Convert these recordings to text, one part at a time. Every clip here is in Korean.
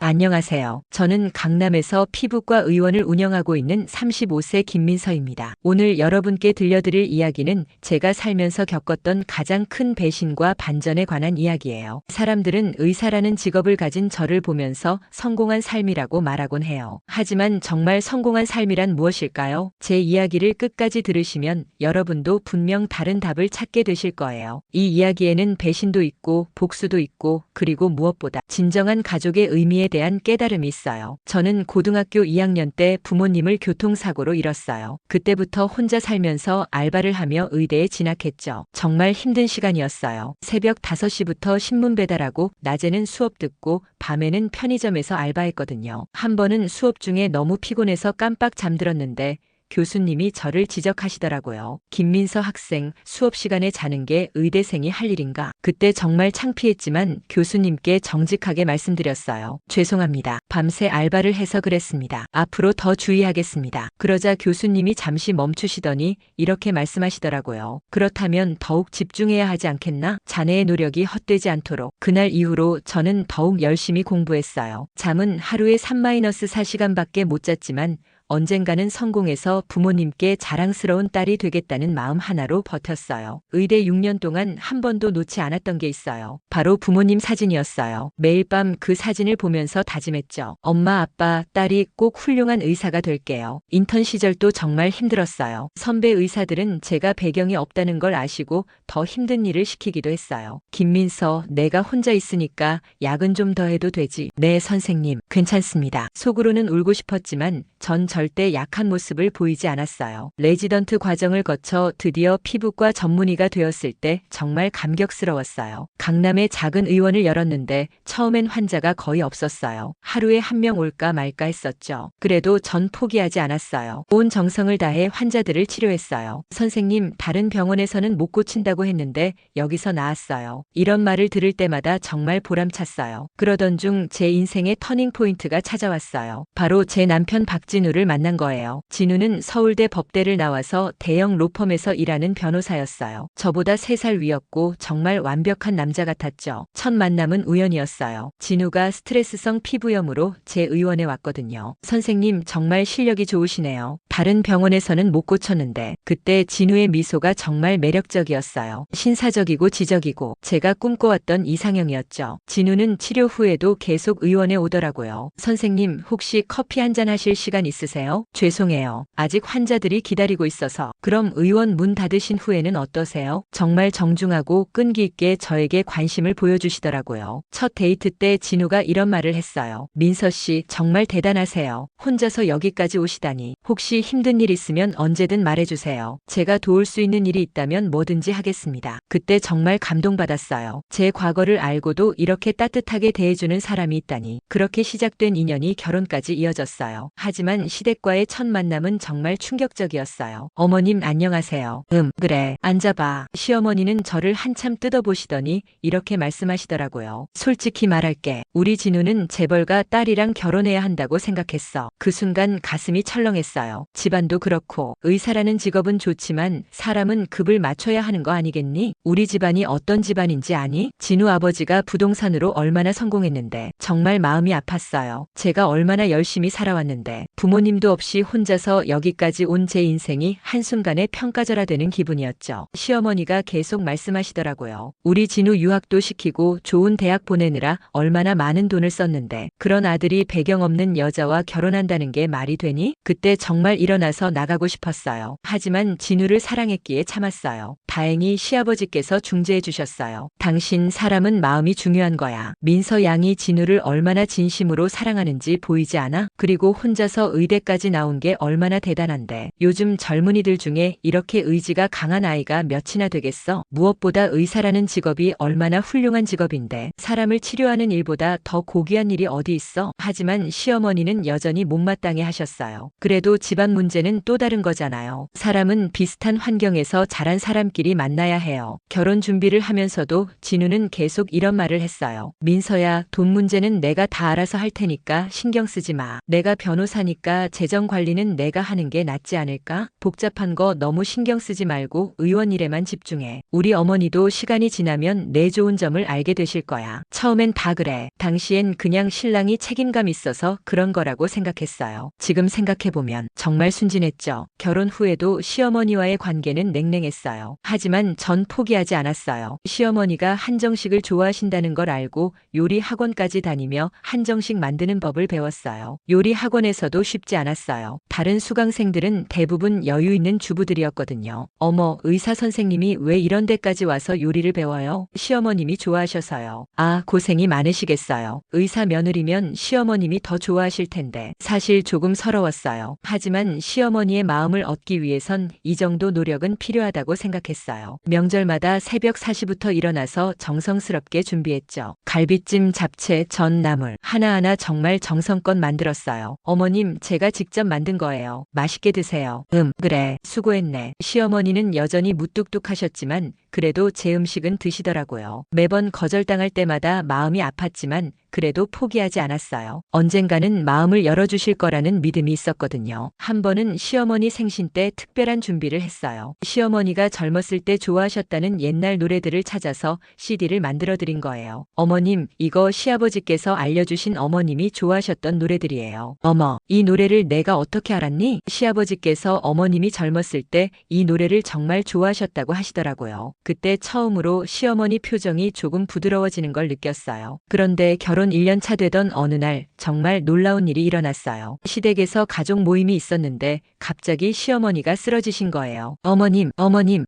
안녕하세요. 저는 강남에서 피부과 의원을 운영하고 있는 35세 김민서입니다. 오늘 여러분께 들려드릴 이야기는 제가 살면서 겪었던 가장 큰 배신과 반전에 관한 이야기예요. 사람들은 의사라는 직업을 가진 저를 보면서 성공한 삶이라고 말하곤 해요. 하지만 정말 성공한 삶이란 무엇일까요? 제 이야기를 끝까지 들으시면 여러분도 분명 다른 답을 찾게 되실 거예요. 이 이야기에는 배신도 있고 복수도 있고 그리고 무엇보다 진정한 가족의 의미에 대한 깨달음이 있어요. 저는 고등학교 2학년 때 부모님을 교통사고로 잃었어요. 그때부터 혼자 살면서 알바를 하며 의대에 진학했죠. 정말 힘든 시간이었어요. 새벽 5시부터 신문 배달하고 낮에는 수업 듣고 밤에는 편의점에서 알바했거든요. 한 번은 수업 중에 너무 피곤해서 깜빡 잠들었는데 교수님이 저를 지적하시더라고요. 김민서 학생, 수업 시간에 자는 게 의대생이 할 일인가? 그때 정말 창피했지만 교수님께 정직하게 말씀드렸어요. 죄송합니다. 밤새 알바를 해서 그랬습니다. 앞으로 더 주의하겠습니다. 그러자 교수님이 잠시 멈추시더니 이렇게 말씀하시더라고요. 그렇다면 더욱 집중해야 하지 않겠나? 자네의 노력이 헛되지 않도록. 그날 이후로 저는 더욱 열심히 공부했어요. 잠은 하루에 3-4시간밖에 못 잤지만 언젠가는 성공해서 부모님께 자랑스러운 딸이 되겠다는 마음 하나로 버텼어요. 의대 6년 동안 한 번도 놓지 않았던 게 있어요. 바로 부모님 사진이었어요. 매일 밤 그 사진을 보면서 다짐했죠. 엄마, 아빠, 딸이 꼭 훌륭한 의사가 될게요. 인턴 시절도 정말 힘들었어요. 선배 의사들은 제가 배경이 없다는 걸 아시고 더 힘든 일을 시키기도 했어요. 김민서, 내가 혼자 있으니까 야근 좀 더 해도 되지. 네, 선생님. 괜찮습니다. 속으로는 울고 싶었지만 전 절대 약한 모습을 보이지 않았어요. 레지던트 과정을 거쳐 드디어 피부과 전문의가 되었을 때 정말 감격스러웠어요. 강남에 작은 의원을 열었는데 처음엔 환자가 거의 없었어요. 하루에 한 명 올까 말까 했었죠. 그래도 전 포기하지 않았어요. 온 정성을 다해 환자들을 치료했어요. 선생님, 다른 병원에서는 못 고친다고 했는데 여기서 나았어요. 이런 말을 들을 때마다 정말 보람찼어요. 그러던 중 제 인생의 터닝 포인트가 찾아왔어요. 바로 제 남편 박진우를 만난 거예요. 진우는 서울대 법대를 나와서 대형 로펌에서 일하는 변호사였어요. 저보다 3살 위였고 정말 완벽한 남자 같았죠. 첫 만남은 우연이었어요. 진우가 스트레스성 피부염으로 제 의원에 왔거든요. 선생님, 정말 실력이 좋으시네요. 다른 병원에서는 못 고쳤는데. 그때 진우의 미소가 정말 매력적이었어요. 신사적이고 지적이고 제가 꿈꿔왔던 이상형이었죠. 진우는 치료 후에도 계속 의원에 오더라고요. 선생님, 혹시 커피 한잔 하실 시간 있으세요? 죄송해요. 아직 환자들이 기다리고 있어서. 그럼 의원 문 닫으신 후에는 어떠세요? 정말 정중하고 끈기 있게 저에게 관심을 보여주시더라고요. 첫 데이트 때 진우가 이런 말을 했어요. 민서 씨, 정말 대단하세요. 혼자서 여기까지 오시다니. 혹시 힘든 일 있으면 언제든 말해주세요. 제가 도울 수 있는 일이 있다면 뭐든지 하겠습니다. 그때 정말 감동받았어요. 제 과거를 알고도 이렇게 따뜻하게 대해주는 사람이 있다니. 그렇게 시작된 인연이 결혼까지 이어졌어요. 하지만 시댁과의 첫 만남은 정말 충격적이었어요. 어머님, 안녕하세요. 그래. 앉아봐. 시어머니는 저를 한참 뜯어보시더니 이렇게 말씀하시더라고요. 솔직히 말할게. 우리 진우는 재벌가 딸이랑 결혼해야 한다고 생각했어. 그 순간 가슴이 철렁했어요. 집안도 그렇고 의사라는 직업은 좋지만 사람은 급을 맞춰야 하는 거 아니겠니? 우리 집안이 어떤 집안인지 아니? 진우 아버지가 부동산으로 얼마나 성공했는데 정말 마음이 아팠어요. 제가 얼마나 열심히 살아왔는데 부모님도 없이 혼자서 여기까지 온 제 인생이 한순간에 평가절하되는 기분이었죠. 시어머니가 계속 말씀하시더라고요. 우리 진우 유학도 시키고 좋은 대학 보내느라 얼마나 많은 돈을 썼는데 그런 아들이 배경 없는 여자와 결혼한다는 게 말이 되니? 그때 정말 일어나서 나가고 싶었어요. 하지만 진우를 사랑했기에 참았어요. 다행히 시아버지께서 중재해 주셨어요. 당신, 사람은 마음이 중요한 거야. 민서 양이 진우를 얼마나 진심으로 사랑하는지 보이지 않아? 그리고 혼자서 의대까지 나온 게 얼마나 대단한데. 요즘 젊은이들 중에 이렇게 의지가 강한 아이가 몇이나 되겠어? 무엇보다 의사라는 직업이 얼마나 훌륭한 직업인데 사람을 치료하는 일보다 더 고귀한 일이 어디 있어? 하지만 시어머니는 여전히 못마땅해 하셨어요. 그래도 집안 문제는 또 다른 거잖아요. 사람은 비슷한 환경에서 자란 사람끼리 만나야 해요. 결혼 준비를 하면서도 진우는 계속 이런 말을 했어요. 민서야, 돈 문제는 내가 다 알아서 할 테니까 신경 쓰지 마. 내가 변호사니까 재정 관리는 내가 하는 게 낫지 않을까? 복잡한 거 너무 신경 쓰지 말고 의원 일에만 집중해. 우리 어머니도 시간이 지나면 내 좋은 점을 알게 되실 거야. 처음엔 다 그래. 당시엔 그냥 신랑이 책임감 있어서 그런 거라고 생각했어요. 지금 생각해보면 정말 순진했죠. 결혼 후에도 시어머니와의 관계는 냉랭했어요. 하지만 전 포기하지 않았어요. 시어머니가 한정식을 좋아하신다는 걸 알고 요리 학원까지 다니며 한정식 만드는 법을 배웠어요. 요리 학원에서도 쉽지 않았어요. 다른 수강생들은 대부분 여유 있는 주부들이었거든요. 어머, 의사 선생님이 왜 이런 데까지 와서 요리를 배워요? 시어머님이 좋아하셔서요. 아, 고생이 많으시겠어요. 의사 며느리면 시어머님이 더 좋아하실 텐데. 사실 조금 서러웠어요. 하지만 시어머니의 마음을 얻기 위해선 이 정도 노력은 필요하다고 생각했어요. 명절마다 새벽 4시부터 일어나서 정성스럽게 준비했죠. 갈비찜, 잡채, 전, 나물 하나하나 정말 정성껏 만들었어요. 어머님, 제가 직접 만든 거예요. 맛있게 드세요. 그래, 수고했네. 시어머니는 여전히 무뚝뚝하셨지만 그래도 제 음식은 드시더라고요. 매번 거절당할 때마다 마음이 아팠지만 그래도 포기하지 않았어요. 언젠가는 마음을 열어주실 거라는 믿음이 있었거든요. 한 번은 시어머니 생신 때 특별한 준비를 했어요. 시어머니가 젊었을 때 좋아하셨다는 옛날 노래들을 찾아서 CD를 만들어 드린 거예요. 어머님, 이거 시아버지께서 알려주신 어머님이 좋아하셨던 노래들이에요. 어머, 이 노래를 내가 어떻게 알았니? 시아버지께서 어머님이 젊었을 때 이 노래를 정말 좋아하셨다고 하시더라고요. 그때 처음으로 시어머니 표정이 조금 부드러워지는 걸 느꼈어요. 그런데 결혼 1년 차 되던 어느 날 정말 놀라운 일이 일어났어요. 시댁에서 가족 모임이 있었는데 갑자기 시어머니가 쓰러지신 거예요. 어머님,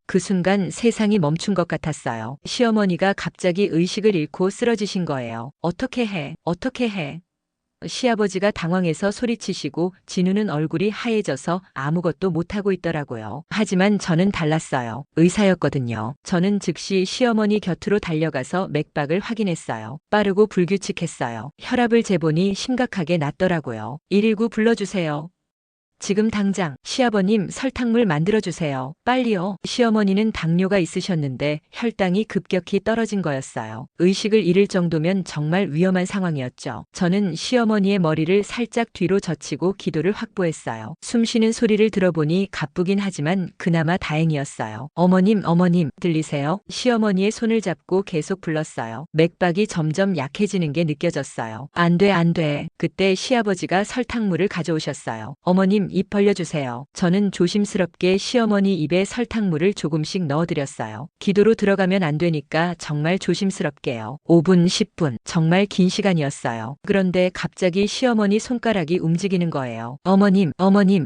그 순간 세상이 멈춘 것 같았어요. 시어머니가 갑자기 의식을 잃고 쓰러지신 거예요. 어떻게 해? 시아버지가 당황해서 소리치시고 진우는 얼굴이 하얘져서 아무것도 못하고 있더라고요. 하지만 저는 달랐어요. 의사였거든요. 저는 즉시 시어머니 곁으로 달려가서 맥박을 확인했어요. 빠르고 불규칙했어요. 혈압을 재보니 심각하게 낮더라고요. 119 불러주세요. 지금 당장. 시아버님, 설탕물 만들어주세요. 빨리요. 시어머니는 당뇨가 있으셨는데 혈당이 급격히 떨어진 거였어요. 의식을 잃을 정도면 정말 위험한 상황이었죠. 저는 시어머니의 머리를 살짝 뒤로 젖히고 기도를 확보했어요. 숨쉬는 소리를 들어보니 가쁘긴 하지만 그나마 다행이었어요. 어머님, 들리세요? 시어머니의 손을 잡고 계속 불렀어요. 맥박이 점점 약해지는 게 느껴졌어요. 안 돼. 그때 시아버지가 설탕물을 가져오셨어요. 어머님, 입 벌려주세요. 저는 조심스럽게 시어머니 입에 설탕물을 조금씩 넣어드렸어요. 기도로 들어가면 안 되니까 정말 조심스럽게요. 5분, 10분. 정말 긴 시간이었어요. 그런데 갑자기 시어머니 손가락이 움직이는 거예요. 어머님.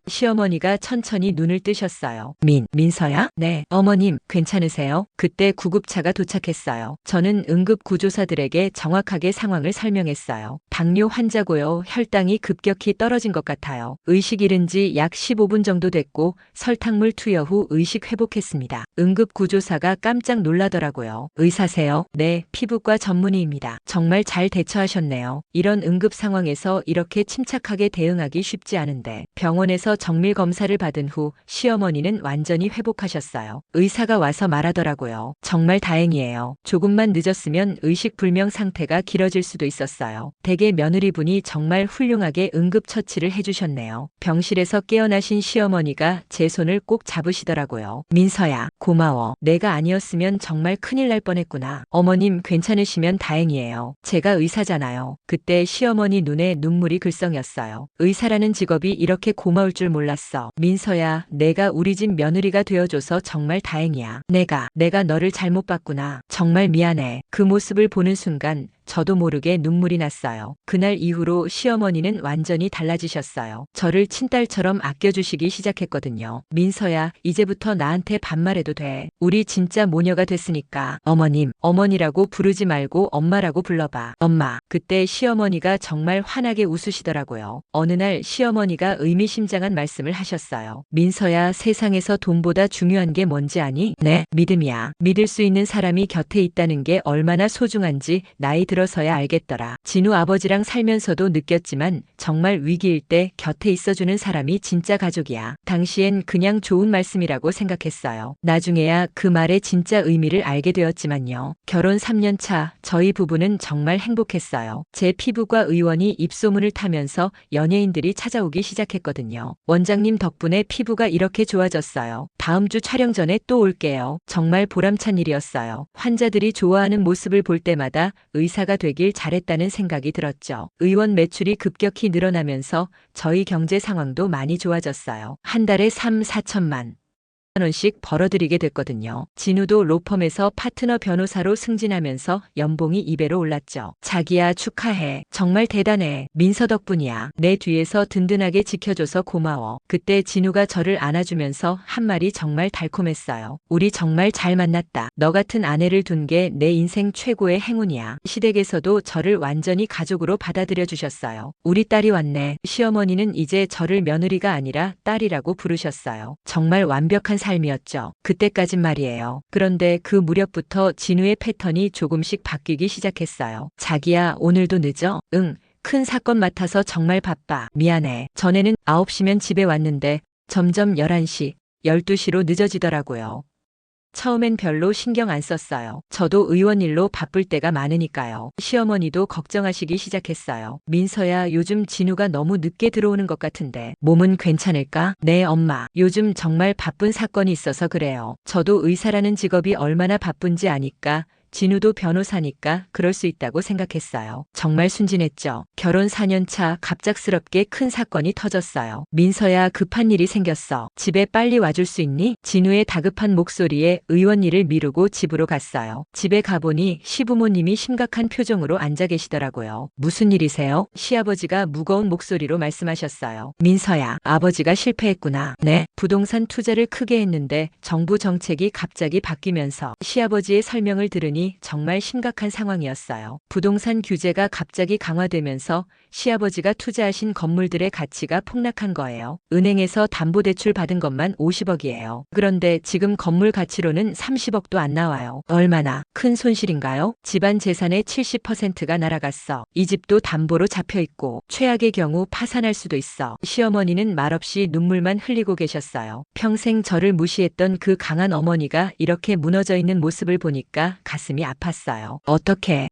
시어머니가 천천히 눈을 뜨셨어요. 민서야? 네. 어머님, 괜찮으세요? 그때 구급차가 도착했어요. 저는 응급구조사들에게 정확하게 상황을 설명했어요. 당뇨 환자고요. 혈당이 급격히 떨어진 것 같아요. 의식 잃은 지 약 15분 정도 됐고 설탕물 투여 후 의식 회복했습니다. 응급구조사가 깜짝 놀라더라고요. 의사세요? 네, 피부과 전문의입니다. 정말 잘 대처하셨네요. 이런 응급 상황에서 이렇게 침착하게 대응하기 쉽지 않은데 병원에서 정밀 검사를 받은 후 시어머니는 완전히 회복하셨어요. 의사가 와서 말하더라고요. 정말 다행이에요. 조금만 늦었으면 의식불명 상태가 길어질 수도 있었어요. 댁의 며느리분이 정말 훌륭하게 응급처치를 해주셨네요. 병실에서 깨어나신 시어머니가 제 손을 꼭 잡으시더라고요. 민서야, 고마워. 내가 아니었으면 정말 큰일 날 뻔했구나. 어머님 괜찮으시면 다행이에요. 제가 의사잖아요. 그때 시어머니 눈에 눈물이 글썽였어요. 의사라는 직업이 이렇게 고마울 줄 몰랐어. 민서야, 내가 우리 집 며느리가 되어줘서 정말 다행이야. 내가 너를 잘못 봤구나. 정말 미안해. 그 모습을 보는 순간 저도 모르게 눈물이 났어요. 그날 이후로 시어머니는 완전히 달라지셨어요. 저를 친딸처럼 아껴주시기 시작했거든요. 민서야, 이제부터 나한테 반말해도 돼. 우리 진짜 모녀가 됐으니까. 어머니라고 부르지 말고 엄마라고 불러봐. 엄마. 그때 시어머니가 정말 환하게 웃으시더라고요. 어느 날 시어머니가 의미심장한 말씀을 하셨어요. 민서야, 세상에서 돈보다 중요한 게 뭔지 아니? 네, 믿음이야. 믿을 수 있는 사람이 곁에 있다는 게 얼마나 소중한지 나이 들어 들어서야 알겠더라. 진우 아버지랑 살면서도 느꼈지만 정말 위기일 때 곁에 있어주는 사람이 진짜 가족이야. 당시엔 그냥 좋은 말씀이라고 생각했어요. 나중에야 그 말의 진짜 의미를 알게 되었지만요. 결혼 3년 차 저희 부부는 정말 행복했어요. 제 피부과 의원이 입소문을 타면서 연예인들이 찾아오기 시작했거든요. 원장님 덕분에 피부가 이렇게 좋아졌어요. 다음 주 촬영 전에 또 올게요. 정말 보람찬 일이었어요. 환자들이 좋아하는 모습을 볼 때마다 의사가 되길 잘했다는 생각이 들었죠. 의원 매출이 급격히 늘어나면서 저희 경제 상황도 많이 좋아졌어요. 한 달에 3, 4천만 원씩 벌어들이게 됐거든요. 진우도 로펌에서 파트너 변호사로 승진하면서 연봉이 2배로 올랐죠. 자기야 축하해. 정말 대단해. 민서 덕분이야. 내 뒤에서 든든하게 지켜줘서 고마워. 그때 진우가 저를 안아주면서 한 말이 정말 달콤했어요. 우리 정말 잘 만났다. 너 같은 아내를 둔 게 내 인생 최고의 행운이야. 시댁에서도 저를 완전히 가족으로 받아들여 주셨어요. 우리 딸이 왔네. 시어머니는 이제 저를 며느리가 아니라 딸이라고 부르셨어요. 정말 완벽한 삶이었죠. 그때까진 말이에요. 그런데 그 무렵부터 진우의 패턴이 조금씩 바뀌기 시작했어요. 자기야, 오늘도 늦어? 응. 큰 사건 맡아서 정말 바빠. 미안해. 전에는 9시면 집에 왔는데 점점 11시, 12시로 늦어지더라고요. 처음엔 별로 신경 안 썼어요. 저도 의원 일로 바쁠 때가 많으니까요. 시어머니도 걱정하시기 시작했어요. 민서야, 요즘 진우가 너무 늦게 들어오는 것 같은데 몸은 괜찮을까? 네, 엄마. 요즘 정말 바쁜 사건이 있어서 그래요. 저도 의사라는 직업이 얼마나 바쁜지 아니까 진우도 변호사니까 그럴 수 있다고 생각했어요. 정말 순진했죠. 결혼 4년 차 갑작스럽게 큰 사건이 터졌어요. 민서야, 급한 일이 생겼어. 집에 빨리 와줄 수 있니? 진우의 다급한 목소리에 의원 일을 미루고 집으로 갔어요. 집에 가보니 시부모님이 심각한 표정으로 앉아 계시더라고요. 무슨 일이세요? 시아버지가 무거운 목소리로 말씀하셨어요. 민서야, 아버지가 실패했구나. 네, 부동산 투자를 크게 했는데 정부 정책이 갑자기 바뀌면서 시아버지의 설명을 들으니 정말 심각한 상황이었어요. 부동산 규제가 갑자기 강화되면서 시아버지가 투자하신 건물들의 가치가 폭락한 거예요. 은행에서 담보대출 받은 것만 50억이에요. 그런데 지금 건물 가치로는 30억도 안 나와요. 얼마나 큰 손실인가요? 집안 재산의 70%가 날아갔어. 이 집도 담보로 잡혀있고 최악의 경우 파산할 수도 있어. 시어머니는 말없이 눈물만 흘리고 계셨어요. 평생 저를 무시했던 그 강한 어머니가 이렇게 무너져 있는 모습을 보니까 가슴이 아팠어요.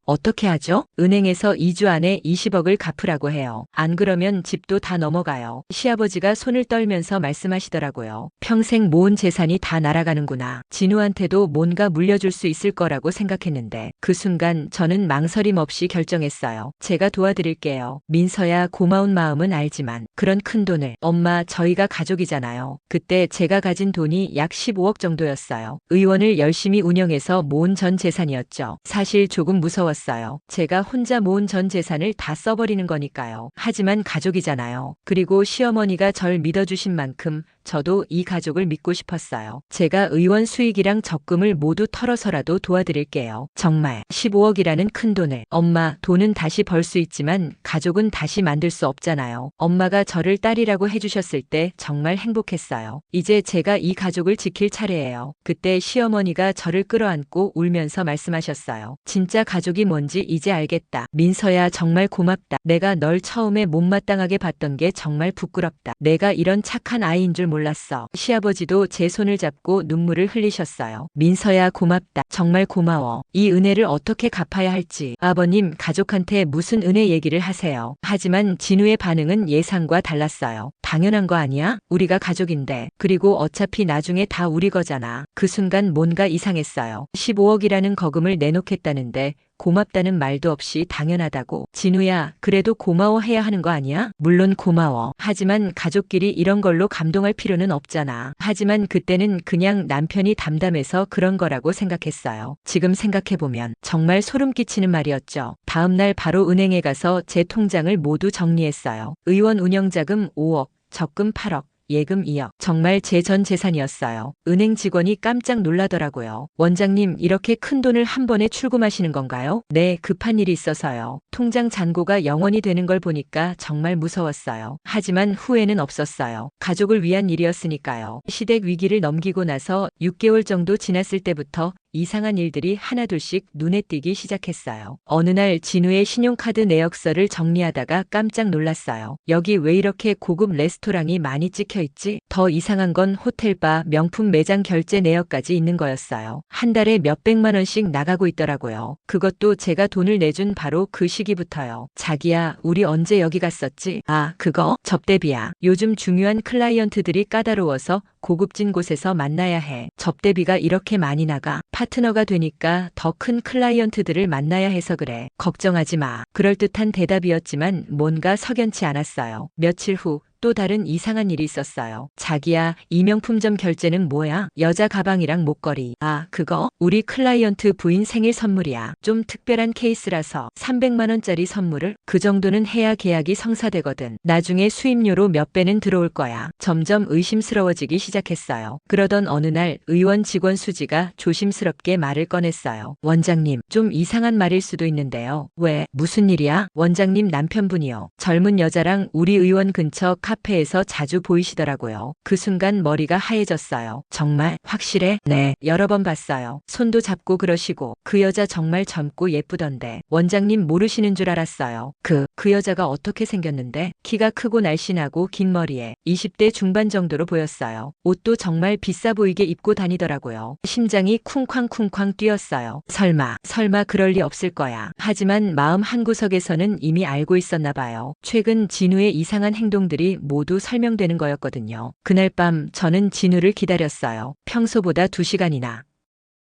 어떻게 하죠? 은행에서 2주 안에 20억을 갚으라고 해요. 안 그러면 집도 다 넘어가요. 시아버지가 손을 떨면서 말씀하시더라고요. 평생 모은 재산이 다 날아가는구나. 진우한테도 뭔가 물려줄 수 있을 거라고 생각했는데 그 순간 저는 망설임 없이 결정했어요. 제가 도와드릴게요. 민서야, 고마운 마음은 알지만 그런 큰 돈을. 엄마, 저희가 가족이잖아요. 그때 제가 가진 돈이 약 15억 정도였어요. 의원을 열심히 운영해서 모은 전 재산이었죠. 사실 조금 무서웠어요. 제가 혼자 모은 전 재산을 다 써버리는 거니까요. 하지만 가족이잖아요. 그리고 시어머니가 절 믿어주신 만큼 저도 이 가족을 믿고 싶었어요. 제가 의원 수익이랑 적금을 모두 털어서라도 도와드릴게요. 정말 15억이라는 큰 돈을. 엄마, 돈은 다시 벌 수 있지만 가족은 다시 만들 수 없잖아요. 엄마가 저를 딸이라고 해주셨을 때 정말 행복했어요. 이제 제가 이 가족을 지킬 차례예요. 그때 시어머니가 저를 끌어안고 울면서 말씀하셨어요. 진짜 가족이 뭔지 이제 알겠다. 민서야, 정말 고맙다. 내가 널 처음에 못마땅하게 봤던 게 정말 부끄럽다. 내가 이런 착한 아이인 줄 몰랐어. 시아버지도 제 손을 잡고 눈물을 흘리셨어요. 민서야, 고맙다. 정말 고마워. 이 은혜를 어떻게 갚아야 할지. 아버님, 가족한테 무슨 은혜 얘기를 하세요. 하지만 진우의 반응은 예상과 달랐어요. 당연한 거 아니야? 우리가 가족인데. 그리고 어차피 나중에 다 우리 거잖아. 그 순간 뭔가 이상했어요. 15억이라는 거금을 내놓겠다는데 고맙다는 말도 없이 당연하다고. 진우야, 그래도 고마워해야 하는 거 아니야? 물론 고마워. 하지만 가족끼리 이런 걸로 감동할 필요는 없잖아. 하지만 그때는 그냥 남편이 담담해서 그런 거라고 생각했어요. 지금 생각해보면 정말 소름 끼치는 말이었죠. 다음날 바로 은행에 가서 제 통장을 모두 정리했어요. 의원 운영자금 5억, 적금 8억. 예금 2억. 정말 제 전 재산이었어요. 은행 직원이 깜짝 놀라더라고요. 원장님, 이렇게 큰 돈을 한 번에 출금하시는 건가요? 네, 급한 일이 있어서요. 통장 잔고가 0원이 되는 걸 보니까 정말 무서웠어요. 하지만 후회는 없었어요. 가족을 위한 일이었으니까요. 시댁 위기를 넘기고 나서 6개월 정도 지났을 때부터 이상한 일들이 하나둘씩 눈에 띄기 시작했어요. 어느 날 진우의 신용카드 내역서를 정리하다가 깜짝 놀랐어요. 여기 왜 이렇게 고급 레스토랑이 많이 찍혀 있지? 더 이상한 건 호텔바, 명품 매장 결제 내역까지 있는 거였어요. 한 달에 몇백만 원씩 나가고 있더라고요. 그것도 제가 돈을 내준 바로 그 시기부터요. 자기야, 우리 언제 여기 갔었지? 아, 그거? 접대비야. 요즘 중요한 클라이언트들이 까다로워서 고급진 곳에서 만나야 해. 접대비가 이렇게 많이 나가. 파트너가 되니까 더 큰 클라이언트들을 만나야 해서 그래. 걱정하지 마. 그럴듯한 대답이었지만 뭔가 석연치 않았어요. 며칠 후 또 다른 이상한 일이 있었어요. 자기야, 이 명품점 결제는 뭐야? 여자 가방이랑 목걸이. 아, 그거? 우리 클라이언트 부인 생일 선물이야. 좀 특별한 케이스라서 300만 원짜리 선물을? 그 정도는 해야 계약이 성사되거든. 나중에 수임료로 몇 배는 들어올 거야. 점점 의심스러워지기 시작했어요. 그러던 어느 날 의원 직원 수지가 조심스럽게 말을 꺼냈어요. 원장님, 좀 이상한 말일 수도 있는데요. 왜? 무슨 일이야? 원장님 남편분이요. 젊은 여자랑 우리 의원 근처 카페에서 자주 보이시더라고요. 그 순간 머리가 하얘졌어요. 정말? 확실해? 네, 여러 번 봤어요. 손도 잡고 그러시고. 그 여자 정말 젊고 예쁘던데. 원장님 모르시는 줄 알았어요. 그 여자가 어떻게 생겼는데? 키가 크고 날씬하고 긴 머리에 20대 중반 정도로 보였어요. 옷도 정말 비싸 보이게 입고 다니더라고요. 심장이 쿵쾅쿵쾅 뛰었어요. 설마 그럴 리 없을 거야. 하지만 마음 한구석에서는 이미 알고 있었나 봐요. 최근 진우의 이상한 행동들이 모두 설명되는 거였거든요. 그날 밤 저는 진우를 기다렸어요. 평소보다 2시간이나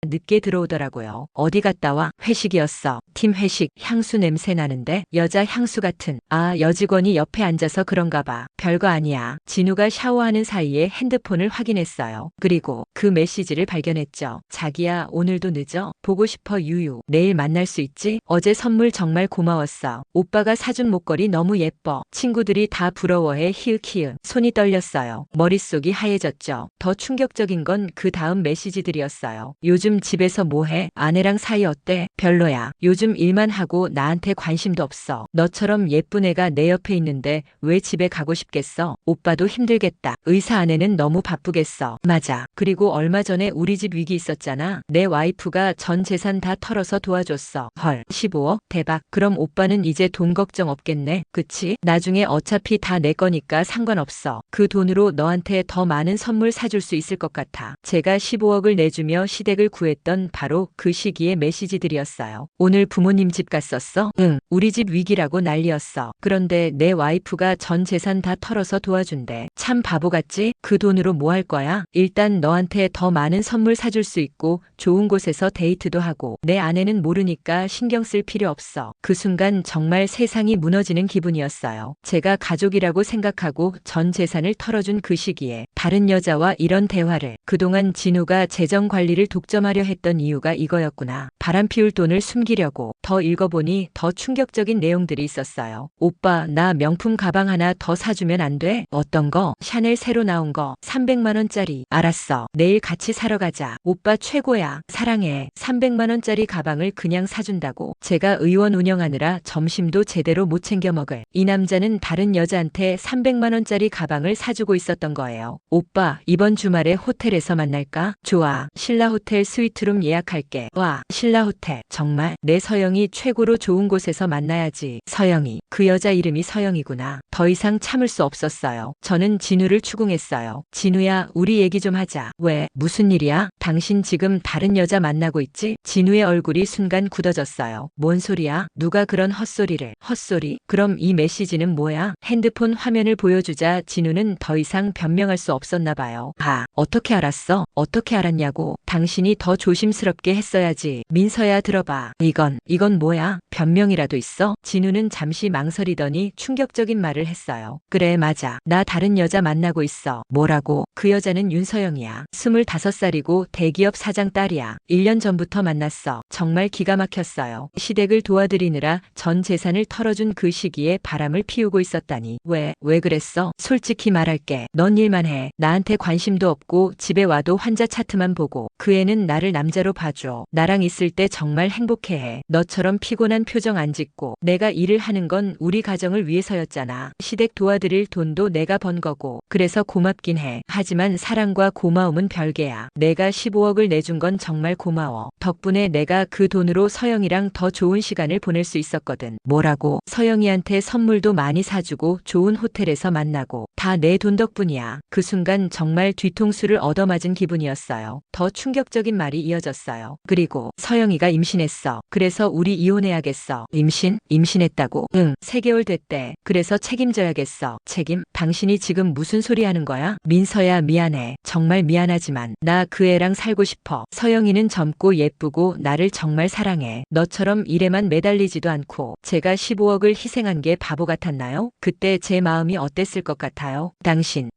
늦게 들어오더라고요. 어디 갔다 와? 회식이었어. 팀 회식. 향수 냄새 나는데? 여자 향수 같은. 아, 여직원이 옆에 앉아서 그런가 봐. 별거 아니야. 진우가 샤워하는 사이에 핸드폰을 확인했어요. 그리고 그 메시지를 발견했죠. 자기야, 오늘도 늦어? 보고 싶어 유유. 내일 만날 수 있지? 어제 선물 정말 고마웠어. 오빠가 사준 목걸이 너무 예뻐. 친구들이 다 부러워해. 히읗히읗. 손이 떨렸어요. 머릿속이 하얘졌죠. 더 충격적인 건 그 다음 메시지들이었어요. 요즘 집에서 뭐해? 아내랑 사이 어때? 별로야. 요즘 일만 하고 나한테 관심도 없어. 너처럼 예쁜 애가 내 옆에 있는데 왜 집에 가고 싶겠어? 오빠도 힘들겠다. 의사 아내는 너무 바쁘겠어. 맞아. 그리고 얼마 전에 우리 집 위기 있었잖아. 내 와이프가 전 재산 다 털어서 도와줬어. 헐, 15억? 대박. 그럼 오빠는 이제 돈 걱정 없겠네. 그치? 나중에 어차피 다 내 거니까 상관없어. 그 돈으로 너한테 더 많은 선물 사줄 수 있을 것 같아. 제가 15억을 내주며 시댁을 구했던 바로 그 시기의 메시지들이었어요. 오늘 부모님 집 갔었어? 응. 우리 집 위기라고 난리였어. 그런데 내 와이프가 전 재산 다 털어서 도와준대. 참 바보 같지? 그 돈으로 뭐 할 거야? 일단 너한테 더 많은 선물 사줄 수 있고 좋은 곳에서 데이트도 하고 내 아내는 모르니까 신경 쓸 필요 없어. 그 순간 정말 세상이 무너지는 기분이었어요. 제가 가족이라고 생각하고 전 재산을 털어준 그 시기에 다른 여자와 이런 대화를. 그동안 진우가 재정 관리를 독점하려 했던 이유가 이거였구나. 바람 피울 돈을 숨기려고. 더 읽어보니 더 충격적인 내용들이 있었어요. 오빠, 나 명품 가방 하나 더 사주면 안 돼? 어떤 거? 샤넬 새로 나온 거. 300만 원짜리. 알았어. 내일 같이 사러 가자. 오빠 최고야. 사랑해. 300만 원짜리 가방을 그냥 사준다고. 제가 의원 운영하느라 점심도 제대로 못 챙겨 먹을. 이 남자는 다른 여자한테 300만 원짜리 가방을 사주고 있었던 거예요. 오빠, 이번 주말에 호텔에서 만날까? 좋아. 신라 호텔 스위트룸 예약할게. 와, 신라 호텔. 정말 내 서영이 최고로 좋은 곳에서 만나야지. 서영이. 그 여자 이름이 서영이구나. 더 이상 참을 수 없었어요. 저는 진우를 추궁했어요. 진우야, 우리 얘기 좀 하자. 왜? 무슨 일이야? 당신 지금 다른 여자 만나고 있지? 진우의 얼굴이 순간 굳어졌어요. 뭔 소리야? 누가 그런 헛소리를. 헛소리? 그럼 이 메시지는 뭐야? 핸드폰 화면을 보여주자 진우는 더 이상 변명할 수 없었나 봐요. 아, 어떻게 알았어? 어떻게 알았냐고. 당신이 더 조심스럽게 했어야지. 민서야, 들어봐. 이건 뭐야? 변명이라도 있어? 진우는 잠시 망설이더니 충격적인 말을 했어요. 그래, 맞아. 나 다른 여자 만나고 있어. 뭐라고? 그 여자는 윤서영이야. 25살이고 대기업 사장 딸이야. 1년 전부터 만났어. 정말 기가 막혔어요. 시댁을 도와드리느라 전 재산을 털어준 그 시기에 바람을 피우고 있었다니. 왜 그랬어? 솔직히 말할게. 넌 일만 해. 나한테 관심도 없고 집에 와도 환자 차트만 보고. 그 애는 나를 남자로 봐줘. 나랑 있을 때 정말 행복해해. 너처럼 피곤한 표정 안 짓고. 내가 일을 하는 건 우리 가정을 위해서였잖아. 시댁 도와드릴 돈도 내가 번 거고. 그래서 고맙긴 해. 하지만 사랑과 고마움은 별개야. 내가 15억을 내준 건 정말 고마워. 덕분에 내가 그 돈으로 서영이랑 더 좋은 시간을 보낼 수 있었거든. 뭐라고? 서영이한테 선물도 많이 사주고 좋은 호텔에서 만나고 다 내 돈 덕분이야. 그 순간 정말 뒤통수를 얻어맞은 기분이었어요. 더 충격적인 말이 이어졌어요. 그리고 서영이가 임신했어. 그래서 우리 이혼해야겠어. 임신? 임신했다고? 응, 3개월 됐대. 그래서 책임져야겠어. 책임? 당신이 지금 무슨 소리 하는 거야? 민서야, 미안해. 정말 미안하지만 나 그 애랑 살고 싶어. 서영이는 젊고 예쁘고 나를 정말 사랑해. 너처럼 일에만 매달리지도 않고. 제가 15억을 희생한 게 바보 같았나요? 그때 제 마음이 어땠을 것 같아요?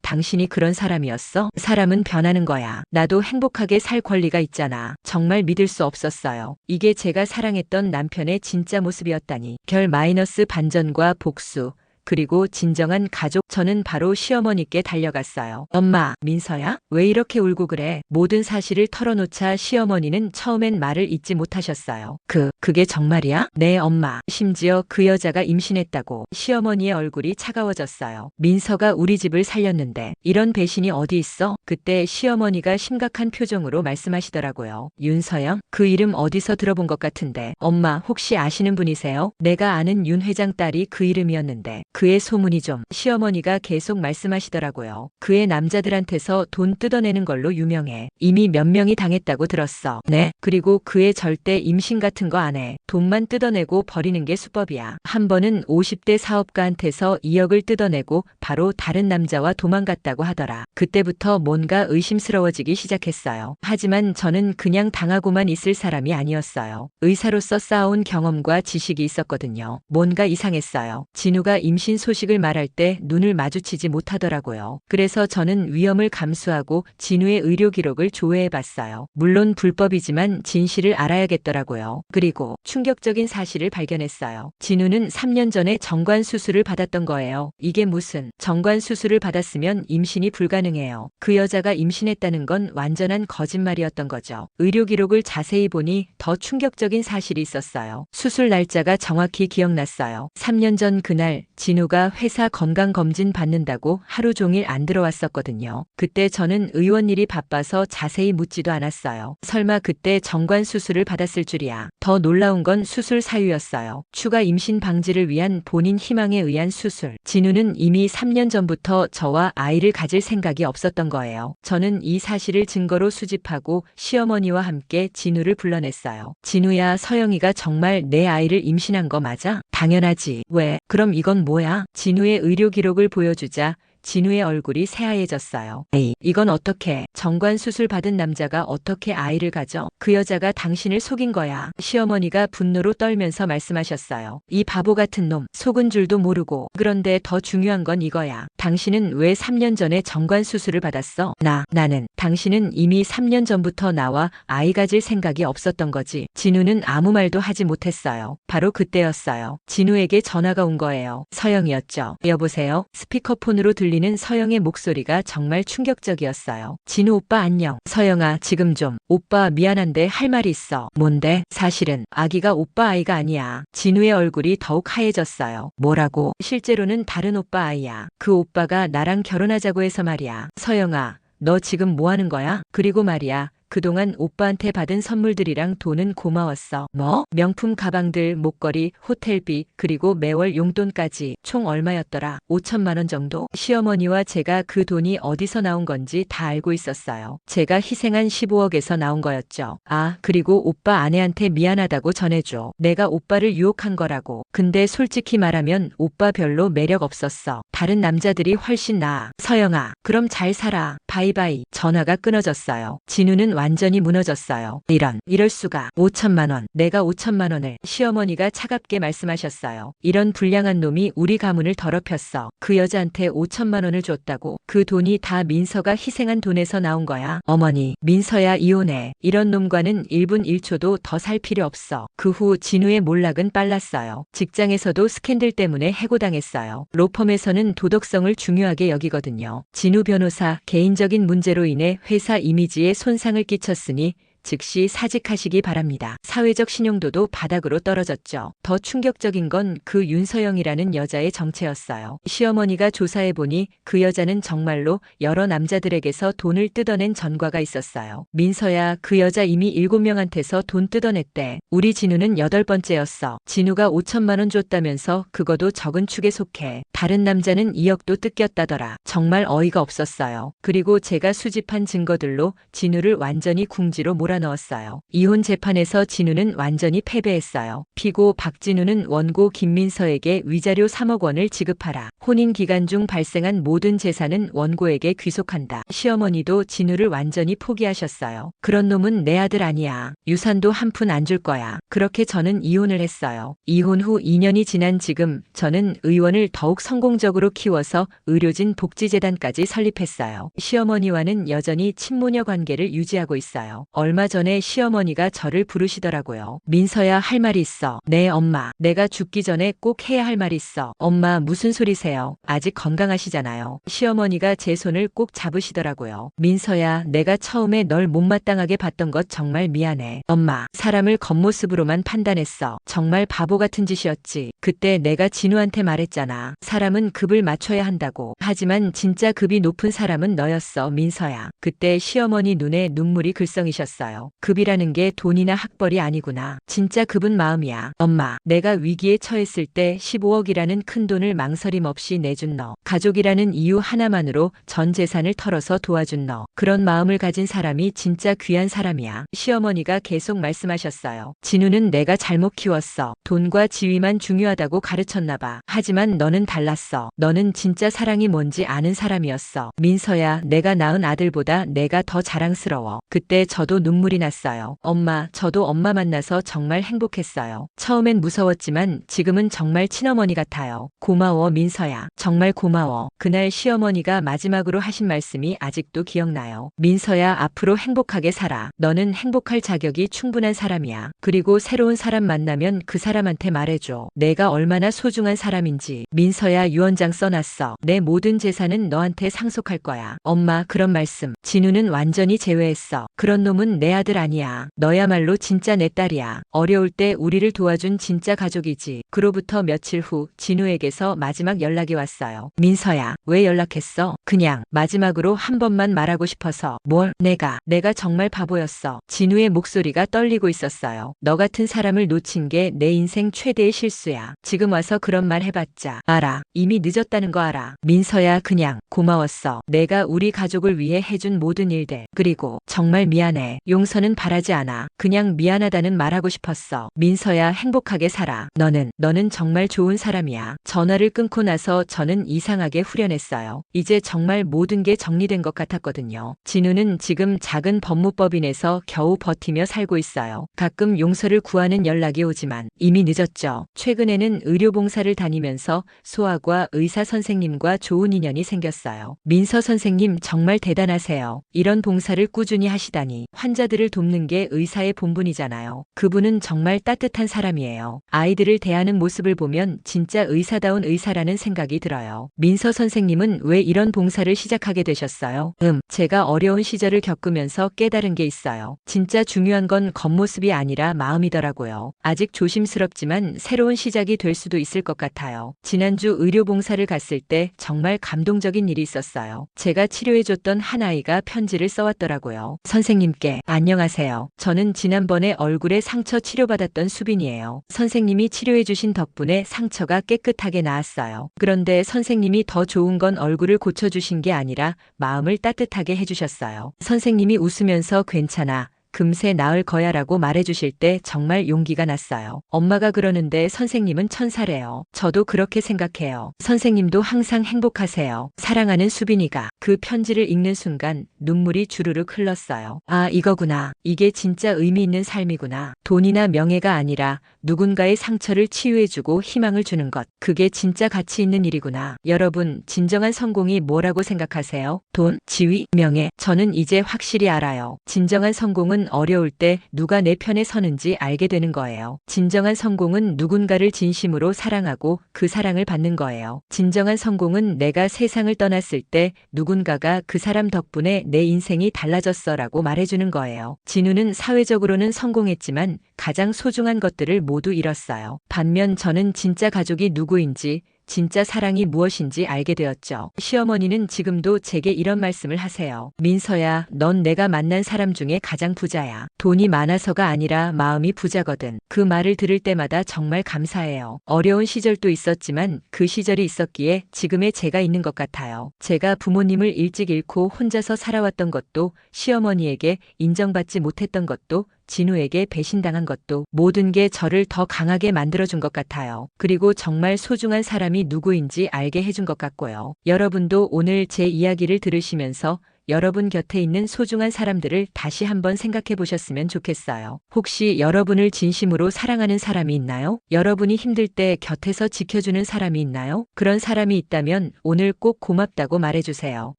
당신이 그런 사람이었어? 사람은 변하는 거야. 나도 행복하게 살 권리가 있잖아. 정말 믿을 수 없었어요. 이게 제가 사랑했던 남편의 진짜 모습이었다니. 결 마이너스 반전과 복수. 그리고 진정한 가족. 저는 바로 시어머니께 달려갔어요. 엄마, 민서야? 왜 이렇게 울고 그래? 모든 사실을 털어놓자 시어머니는 처음엔 말을 잇지 못하셨어요. 그게 정말이야? 네, 엄마. 심지어 그 여자가 임신했다고. 시어머니의 얼굴이 차가워졌어요. 민서가 우리 집을 살렸는데 이런 배신이 어디 있어? 그때 시어머니가 심각한 표정으로 말씀하시더라고요. 윤서영? 그 이름 어디서 들어본 것 같은데. 엄마, 혹시 아시는 분이세요? 내가 아는 윤 회장 딸이 그 이름이었는데. 그의 소문이 좀. 시어머니가 계속 말씀하시더라고요. 그의 남자들한테서 돈 뜯어내는 걸로 유명해. 이미 몇 명이 당했다고 들었어. 네. 그리고 그의 절대 임신 같은 거 안 해. 돈만 뜯어내고 버리는 게 수법이야. 한 번은 50대 사업가한테서 2억을 뜯어내고 바로 다른 남자와 도망갔다고 하더라. 그때부터 뭔가 의심스러워지기 시작했어요. 하지만 저는 그냥 당하고만 있을 사람이 아니었어요. 의사로서 쌓아온 경험과 지식이 있었거든요. 뭔가 이상했어요. 진우가 임신 소식을 말할 때 눈을 마주치지 못하더라고요. 그래서 저는 위험을 감수하고 진우의 의료 기록을 조회해봤어요. 물론 불법이지만 진실을 알아야겠더라고요. 그리고 충격적인 사실을 발견했어요. 진우는 3년 전에 정관 수술을 받았던 거예요. 이게 무슨 정관 수술을 받았으면 임신이 불가능해요. 그 여자가 임신했다는 건 완전한 거짓말이었던 거죠. 의료 기록을 자세히 보니 더 충격적인 사실이 있었어요. 수술 날짜가 정확히 기억났어요. 3년 전 그날 진우가 회사 건강검진 받는다고 하루 종일 안 들어왔었거든요. 그때 저는 의원 일이 바빠서 자세히 묻지도 않았어요. 설마 그때 정관 수술을 받았을 줄이야. 더 놀라운 건 수술 사유였어요. 추가 임신 방지를 위한 본인 희망에 의한 수술. 진우는 이미 3년 전부터 저와 아이를 가질 생각이 없었던 거예요. 저는 이 사실을 증거로 수집하고 시어머니와 함께 진우를 불러냈어요. 진우야, 서영이가 정말 내 아이를 임신한 거 맞아? 당연하지. 왜? 그럼 이건 뭐야? 진우의 의료 기록을 보여주자 진우의 얼굴이 새하얘졌어요. 에이, 이건 어떻게? 정관 수술 받은 남자가 어떻게 아이를 가져? 그 여자가 당신을 속인 거야. 시어머니가 분노로 떨면서 말씀하셨어요. 이 바보 같은 놈, 속은 줄도 모르고. 그런데 더 중요한 건 이거야. 당신은 왜 3년 전에 정관 수술을 받았어? 나는. 당신은 이미 3년 전부터 나와 아이 가질 생각이 없었던 거지. 진우는 아무 말도 하지 못했어요. 바로 그때였어요. 진우에게 전화가 온 거예요. 서영이었죠. 여보세요? 스피커폰으로 들리는 서영의 목소리가 정말 충격적이었어요. 진우 오빠 안녕. 서영아, 지금 좀. 오빠 미안한데 할 말이 있어. 뭔데? 사실은 아기가 오빠 아이가 아니야. 진우의 얼굴이 더욱 하얘졌어요. 뭐라고? 실제로는 다른 오빠 아이야. 그 오빠가 나랑 결혼하자고 해서 말이야. 서영아, 너 지금 뭐 하는 거야? 그리고 말이야. 그동안 오빠한테 받은 선물들이랑 돈은 고마웠어. 뭐? 명품 가방들, 목걸이, 호텔비, 그리고 매월 용돈까지 총 얼마였더라? 5천만 원 정도? 시어머니와 제가 그 돈이 어디서 나온 건지 다 알고 있었어요. 제가 희생한 15억에서 나온 거였죠. 아, 그리고 오빠 아내한테 미안하다고 전해줘. 내가 오빠를 유혹한 거라고. 근데 솔직히 말하면 오빠 별로 매력 없었어. 다른 남자들이 훨씬 나아. 서영아, 그럼 잘 살아. 바이바이. 전화가 끊어졌어요. 진우는 완전히 무너졌어요. 이럴 수가. 5천만 원. 내가 5천만 원을. 시어머니가 차갑게 말씀하셨어요. 이런 불량한 놈이 우리 가문을 더럽혔어. 그 여자한테 5천만 원을 줬다고. 그 돈이 다 민서가 희생한 돈에서 나온 거야. 어머니, 민서야 이혼해. 이런 놈과는 1분 1초도 더 살 필요 없어. 그 후 진우의 몰락은 빨랐어요. 직장에서도 스캔들 때문에 해고당했어요. 로펌에서는 도덕성을 중요하게 여기거든요. 진우 변호사 개인적인 문제로 인해 회사 이미지에 손상을 끼쳤으니 즉시 사직하시기 바랍니다. 사회적 신용도도 바닥으로 떨어졌죠. 더 충격적인 건 그 윤서영이라는 여자의 정체였어요. 시어머니가 조사해보니 그 여자는 정말로 여러 남자들에게서 돈을 뜯어낸 전과가 있었어요. 민서야, 그 여자 이미 7명한테서 돈 뜯어냈대. 우리 진우는 8번째였어. 진우가 5천만 원 줬다면서 그거도 적은 축에 속해. 다른 남자는 2억도 뜯겼다더라. 정말 어이가 없었어요. 그리고 제가 수집한 증거들로 진우를 완전히 궁지로 몰아넣었어요. 이혼 재판에서 진우는 완전히 패배했어요. 피고 박진우는 원고 김민서에게 위자료 3억 원을 지급하라. 혼인 기간 중 발생한 모든 재산은 원고에게 귀속한다. 시어머니도 진우를 완전히 포기하셨어요. 그런 놈은 내 아들 아니야. 유산도 한 푼 안 줄 거야. 그렇게 저는 이혼을 했어요. 이혼 후 2년이 지난 지금 저는 의원을 더욱 성공적으로 키워서 의료진 복지재단까지 설립했어요. 시어머니와는 여전히 친모녀 관계를 유지하고 있어요. 얼마 전에 시어머니가 저를 부르시더라고요. 민서야, 할 말이 있어. 네, 엄마. 내가 죽기 전에 꼭 해야 할 말이 있어. 엄마, 무슨 소리세요? 아직 건강하시잖아요. 시어머니가 제 손을 꼭 잡으시더라고요. 민서야, 내가 처음에 널 못마땅하게 봤던 것 정말 미안해. 엄마, 사람을 겉모습으로만 판단했어. 정말 바보 같은 짓이었지. 그때 내가 진우한테 말했잖아. 사람은 급을 맞춰야 한다고. 하지만 진짜 급이 높은 사람은 너였어, 민서야. 그때 시어머니 눈에 눈물이 글썽이셨어요. 급이라는 게 돈이나 학벌이 아니구나. 진짜 급은 마음이야. 엄마, 내가 위기에 처했을 때 15억이라는 큰 돈을 망설임 없이 내준 너. 가족이라는 이유 하나만으로 전 재산을 털어서 도와준 너. 그런 마음을 가진 사람이 진짜 귀한 사람이야. 시어머니가 계속 말씀하셨어요. 진우는 내가 잘못 키웠어. 돈과 지위만 중요하다고 가르쳤나 봐. 하지만 너는 달랐어. 너는 진짜 사랑이 뭔지 아는 사람이었어. 민서야, 내가 낳은 아들보다 내가 더 자랑스러워. 그때 저도 눈물이 났어요. 엄마, 저도 엄마 만나서 정말 행복했어요. 처음엔 무서웠지만 지금은 정말 친어머니 같아요. 고마워, 민서야. 정말 고마워. 그날 시어머니가 마지막으로 하신 말씀이 아직도 기억나요. 민서야, 앞으로 행복하게 살아. 너는 행복할 자격이 충분한 사람이야. 그리고 새로운 사람 만나면 그 사람한테 말해줘. 내가 얼마나 소중한 사람인지. 민서야, 유언장 써놨어. 내 모든 재산은 너한테 상속할 거야. 엄마, 그런 말씀. 진우는 완전히 제외했어. 그런 놈은 내 아들 아니야. 너야말로 진짜 내 딸이야. 어려울 때 우리를 도와준 진짜 가족이지. 그로부터 며칠 후 진우에게서 마지막 연락이 왔어요. 민서야, 왜 연락했어? 그냥 마지막으로 한 번만 말하고 싶어서. 뭘? 내가 정말 바보였어. 진우의 목소리가 떨리고 있었어요. 너 같은 사람을 놓친 게 내 인생 최대의 실수야. 지금 와서 그런 말 해봤자. 알아. 이미 늦었다는 거 알아. 민서야, 그냥 고마웠어. 내가 우리 가족을 위해 해준 모든 일들. 그리고 정말 미안해. 용서는 바라지 않아. 그냥 미안하다는 말하고 싶었어. 민서야, 행복하게 살아. 너는 정말 좋은 사람이야. 전화를 끊고 나서 저는 이상하게 후련했어요. 이제 정말 모든 게 정리된 것 같았거든요. 진우는 지금 작은 법무법인에서 겨우 버티며 살고 있어요. 가끔 용서를 구하는 연락이 오지만 이미 늦었죠. 최근에는 의료봉사를 다니면서 소아과 의사 선생님과 좋은 인연이 생겼어요. 민서 선생님, 정말 대단하세요. 이런 봉사를 꾸준히 하시다니. 환자들을 돕는 게 의사의 본분이잖아요. 그분은 정말 따뜻한 사람이에요. 아이들을 대하는 모습을 보면 진짜 의사다운 의사라는 생각이 들어요. 민서 선생님은 왜 이런 봉사를 시작하게 되셨어요? 제가 어려운 시절을 겪으면서 깨달은 게 있어요. 진짜 중요한 건 겉모습이 아니라 마음이더라고요. 아직 조심스럽지만 새로운 시작이 될 수도 있을 것 같아요. 지난주 의료봉사를 갔을 때 정말 감동적인 일이 있었어요. 제가 치료해줬던 한 아이가 편지를 써왔더라고요. 선생님께, 안녕하세요. 저는 지난번에 얼굴에 상처 치료받았던 수빈이에요. 선생님이 치료해주신 덕분에 상처가 깨끗하게 나았어요. 그런데 선생님이 더 좋은 건 얼굴을 고쳐주신 게 아니라 마음을 따뜻하게 해주셨어요. 선생님이 웃으면서 괜찮아. 금세 나을 거야 라고 말해주실 때 정말 용기가 났어요. 엄마가 그러는데 선생님은 천사래요. 저도 그렇게 생각해요. 선생님도 항상 행복하세요. 사랑하는 수빈이가. 그 편지를 읽는 순간 눈물이 주르륵 흘렀어요. 아, 이거구나. 이게 진짜 의미 있는 삶이구나. 돈이나 명예가 아니라 누군가의 상처를 치유해주고 희망을 주는 것. 그게 진짜 가치 있는 일이구나. 여러분, 진정한 성공이 뭐라고 생각하세요? 돈, 지위, 명예. 저는 이제 확실히 알아요. 진정한 성공은 어려울 때 누가 내 편에 서는지 알게 되는 거예요. 진정한 성공은 누군가를 진심으로 사랑하고 그 사랑을 받는 거예요. 진정한 성공은 내가 세상을 떠났을 때 누군가가 그 사람 덕분에 내 인생이 달라졌어 라고 말해주는 거예요. 진우는 사회적으로는 성공했지만 가장 소중한 것들을 모두 잃었어요. 반면 저는 진짜 가족이 누구인지, 진짜 사랑이 무엇인지 알게 되었죠. 시어머니는 지금도 제게 이런 말씀을 하세요. 민서야, 넌 내가 만난 사람 중에 가장 부자야. 돈이 많아서가 아니라 마음이 부자거든. 그 말을 들을 때마다 정말 감사해요. 어려운 시절도 있었지만 그 시절이 있었기에 지금의 제가 있는 것 같아요. 제가 부모님을 일찍 잃고 혼자서 살아왔던 것도, 시어머니에게 인정받지 못했던 것도, 진우에게 배신당한 것도 모든 게 저를 더 강하게 만들어준 것 같아요. 그리고 정말 소중한 사람이 누구인지 알게 해준 것 같고요. 여러분도 오늘 제 이야기를 들으시면서 여러분 곁에 있는 소중한 사람들을 다시 한번 생각해 보셨으면 좋겠어요. 혹시 여러분을 진심으로 사랑하는 사람이 있나요? 여러분이 힘들 때 곁에서 지켜주는 사람이 있나요? 그런 사람이 있다면 오늘 꼭 고맙다고 말해주세요.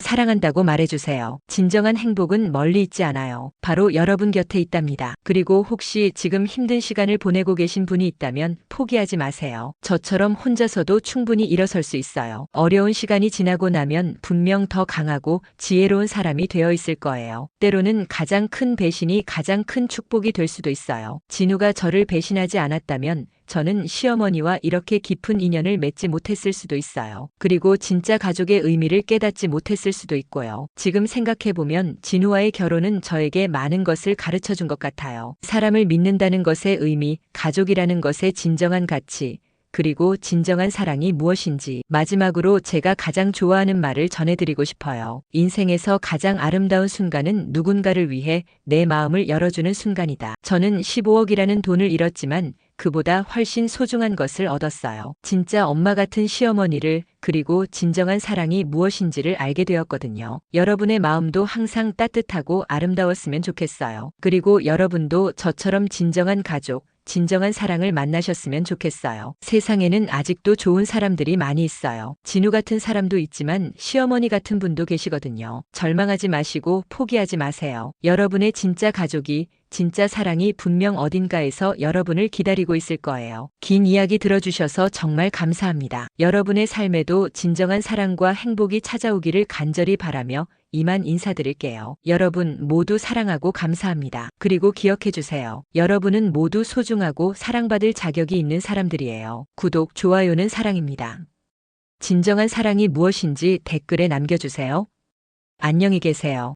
사랑한다고 말해주세요. 진정한 행복은 멀리 있지 않아요. 바로 여러분 곁에 있답니다. 그리고 혹시 지금 힘든 시간을 보내고 계신 분이 있다면 포기하지 마세요. 저처럼 혼자서도 충분히 일어설 수 있어요. 어려운 시간이 지나고 나면 분명 더 강하고 지혜로운 사람이 되어 있을 거예요. 때로는 가장 큰 배신이 가장 큰 축복이 될 수도 있어요. 진우가 저를 배신하지 않았다면 저는 시어머니와 이렇게 깊은 인연을 맺지 못했을 수도 있어요. 그리고 진짜 가족의 의미를 깨닫지 못했을 수도 있고요. 지금 생각해보면 진우와의 결혼은 저에게 많은 것을 가르쳐 준 것 같아요. 사람을 믿는다는 것의 의미, 가족이라는 것의 진정한 가치, 그리고 진정한 사랑이 무엇인지. 마지막으로 제가 가장 좋아하는 말을 전해드리고 싶어요. 인생에서 가장 아름다운 순간은 누군가를 위해 내 마음을 열어주는 순간이다. 저는 15억이라는 돈을 잃었지만 그보다 훨씬 소중한 것을 얻었어요. 진짜 엄마 같은 시어머니를, 그리고 진정한 사랑이 무엇인지를 알게 되었거든요. 여러분의 마음도 항상 따뜻하고 아름다웠으면 좋겠어요. 그리고 여러분도 저처럼 진정한 가족, 진정한 사랑을 만나셨으면 좋겠어요. 세상에는 아직도 좋은 사람들이 많이 있어요. 진우 같은 사람도 있지만 시어머니 같은 분도 계시거든요. 절망하지 마시고 포기하지 마세요. 여러분의 진짜 가족이, 진짜 사랑이 분명 어딘가에서 여러분을 기다리고 있을 거예요. 긴 이야기 들어주셔서 정말 감사합니다. 여러분의 삶에도 진정한 사랑과 행복이 찾아오기를 간절히 바라며 이만 인사드릴게요. 여러분 모두 사랑하고 감사합니다. 그리고 기억해 주세요. 여러분은 모두 소중하고 사랑받을 자격이 있는 사람들이에요. 구독, 좋아요는 사랑입니다. 진정한 사랑이 무엇인지 댓글에 남겨주세요. 안녕히 계세요.